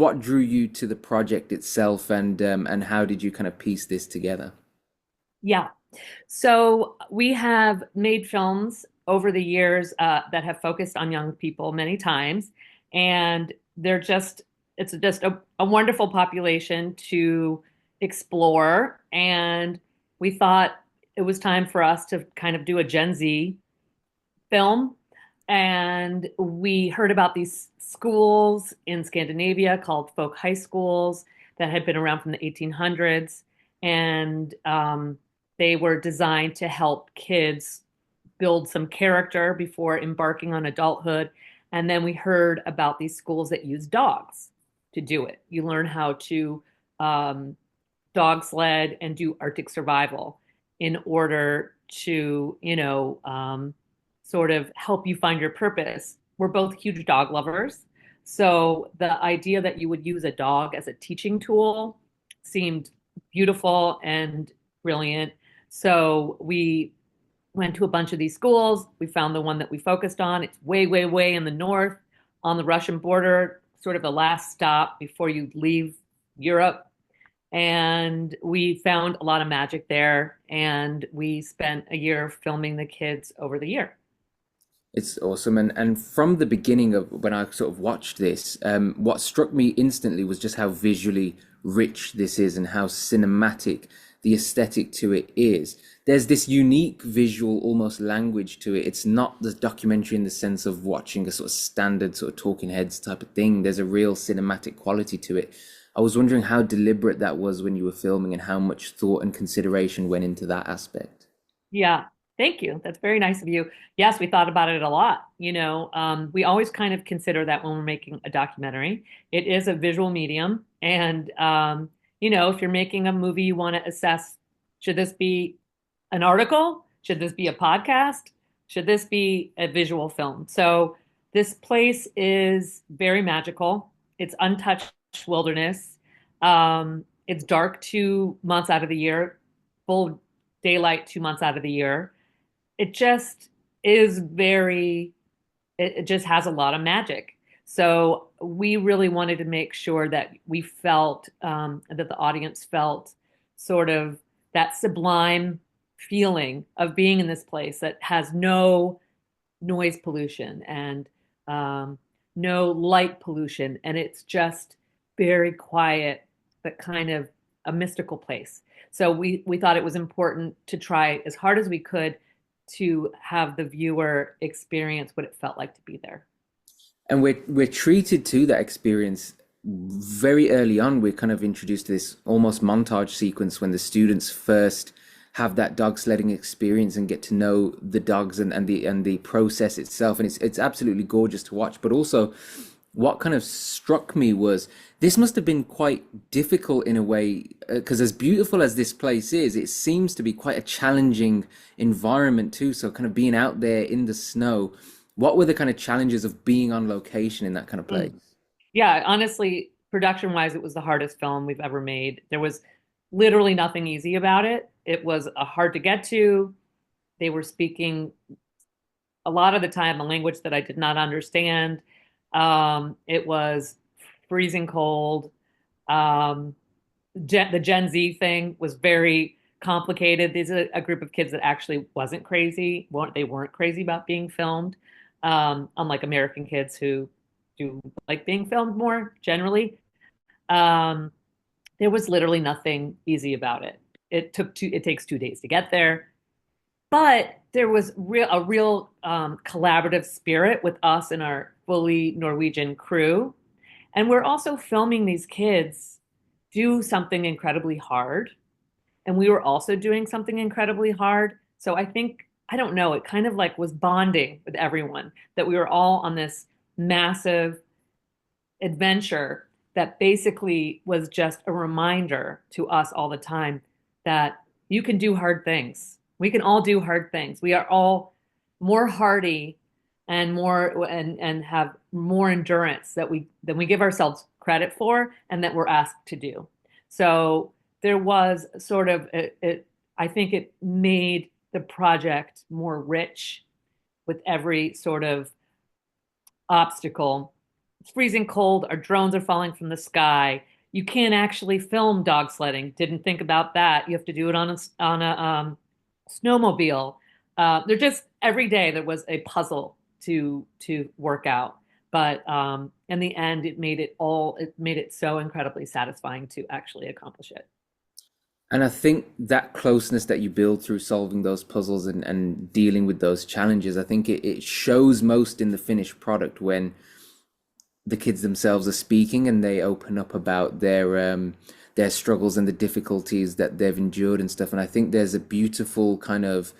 what drew you to the project itself, and how did you kind of piece this together? Yeah. So we have made films over the years that have focused on young people many times, and it's just a wonderful population to explore. And we thought it was time for us to kind of do a Gen Z film. And we heard about these schools in Scandinavia called folk high schools that had been around from the 1800s. And they were designed to help kids build some character before embarking on adulthood. And then we heard about these schools that use dogs to do it. You learn how to um, dog sled and do Arctic survival in order to, sort of help you find your purpose. We're both huge dog lovers. So the idea that you would use a dog as a teaching tool seemed beautiful and brilliant. So we went to a bunch of these schools. We found the one that we focused on. It's way, way, way in the north on the Russian border, sort of the last stop before you leave Europe. And we found a lot of magic there. And we spent a year filming the kids over the year. It's awesome, and from the beginning of when I sort of watched this, what struck me instantly was just how visually rich this is and how cinematic the aesthetic to it is. There's this unique visual, almost language to it. It's not the documentary in the sense of watching a sort of standard sort of talking heads type of thing. There's a real cinematic quality to it. I was wondering how deliberate that was when you were filming and how much thought and consideration went into that aspect. Yeah, thank you. That's very nice of you. Yes, we thought about it a lot. We always kind of consider that when we're making a documentary. It is a visual medium. And, if you're making a movie, you want to assess, should this be an article? Should this be a podcast? Should this be a visual film? So this place is very magical. It's untouched wilderness. It's dark 2 months out of the year, full daylight 2 months out of the year. It just is it just has a lot of magic. So we really wanted to make sure that we felt that the audience felt sort of that sublime feeling of being in this place that has no noise pollution and um, no light pollution. And it's just very quiet, but kind of a mystical place. So we thought it was important to try as hard as we could to have the viewer experience what it felt like to be there. And we're treated to that experience very early on. We're kind of introduced to this almost montage sequence when the students first have that dog sledding experience and get to know the dogs and the process itself. And it's absolutely gorgeous to watch. But also what kind of struck me was this must have been quite difficult in a way, because as beautiful as this place is, it seems to be quite a challenging environment too. So kind of being out there in the snow, what were the kind of challenges of being on location in that kind of place? Mm. Yeah, honestly, production wise, it was the hardest film we've ever made. There was literally nothing easy about it. It was hard to get to. They were speaking a lot of the time a language that I did not understand. It was freezing cold. Um, the Gen Z thing was very complicated. These are a group of kids that actually wasn't crazy. They weren't crazy about being filmed, unlike American kids who do like being filmed more generally. Um, there was literally nothing easy about it. It takes 2 days to get there, but there was a real collaborative spirit with us and our fully Norwegian crew. And we're also filming these kids do something incredibly hard. And we were also doing something incredibly hard. So I think, I don't know, it kind of like was bonding with everyone that we were all on this massive adventure that basically was just a reminder to us all the time that you can do hard things. We can all do hard things. We are all more hardy and have more endurance than we give ourselves credit for and that we're asked to do. So there was sort of I think it made the project more rich with every sort of obstacle it's freezing cold. Our drones are falling from the sky. You can't actually film dog sledding. Didn't think about that. You have to do it on a snowmobile. They're just every day there was a puzzle to work out. But in the end, it made it so incredibly satisfying to actually accomplish it. And I think that closeness that you build through solving those puzzles and dealing with those challenges, I think it shows most in the finished product when the kids themselves are speaking and they open up about their struggles and the difficulties that they've endured and stuff. And I think there's a beautiful kind of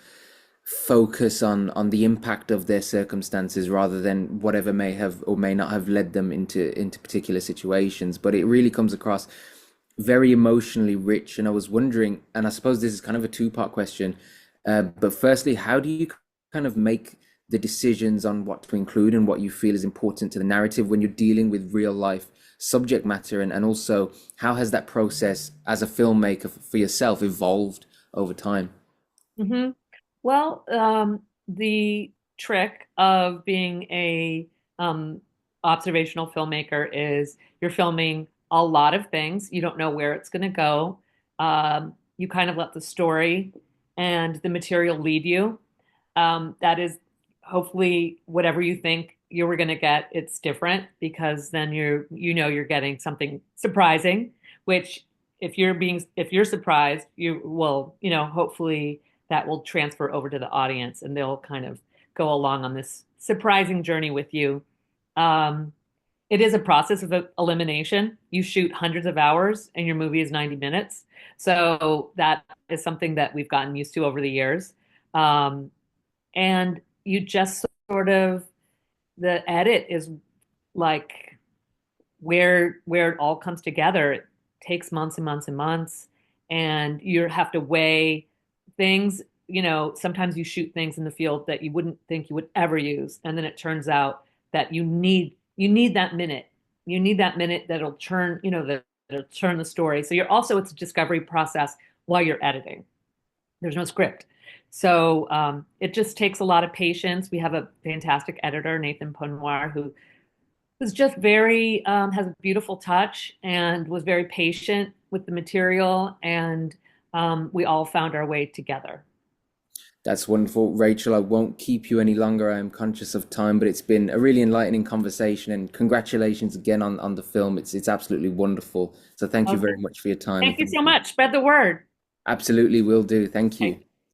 focus on the impact of their circumstances rather than whatever may have or may not have led them into particular situations. But it really comes across very emotionally rich. And I was wondering, and I suppose this is kind of a two-part question, but firstly, how do you kind of make the decisions on what to include and what you feel is important to the narrative when you're dealing with real life subject matter? And also, how has that process as a filmmaker for yourself evolved over time? Hmm. Well, the trick of being a observational filmmaker is you're filming a lot of things. You don't know where it's going to go. You kind of let the story and the material lead you. That is hopefully whatever you think you were going to get, it's different because then you're getting something surprising, which if you're surprised, you will, hopefully that will transfer over to the audience and they'll kind of go along on this surprising journey with you. Um, it is a process of elimination. You shoot hundreds of hours and your movie is 90 minutes. So that is something that we've gotten used to over the years. Um, and you just sort of, the edit is like where it all comes together. It takes months and months and months, and you have to weigh things. Sometimes you shoot things in the field that you wouldn't think you would ever use, and then it turns out that you need that minute. You need that minute that'll that'll turn the story. So it's a discovery process while you're editing. There's no script. So it just takes a lot of patience. We have a fantastic editor, Nathan Ponoir, who was just has a beautiful touch and was very patient with the material. And we all found our way together. That's wonderful. Rachel, I won't keep you any longer. I am conscious of time, but it's been a really enlightening conversation and congratulations again on the film. It's absolutely wonderful. So thank you Okay. very much for your time and Thank you thank so you. much. Spread the word. Absolutely will do. Thank Okay. you.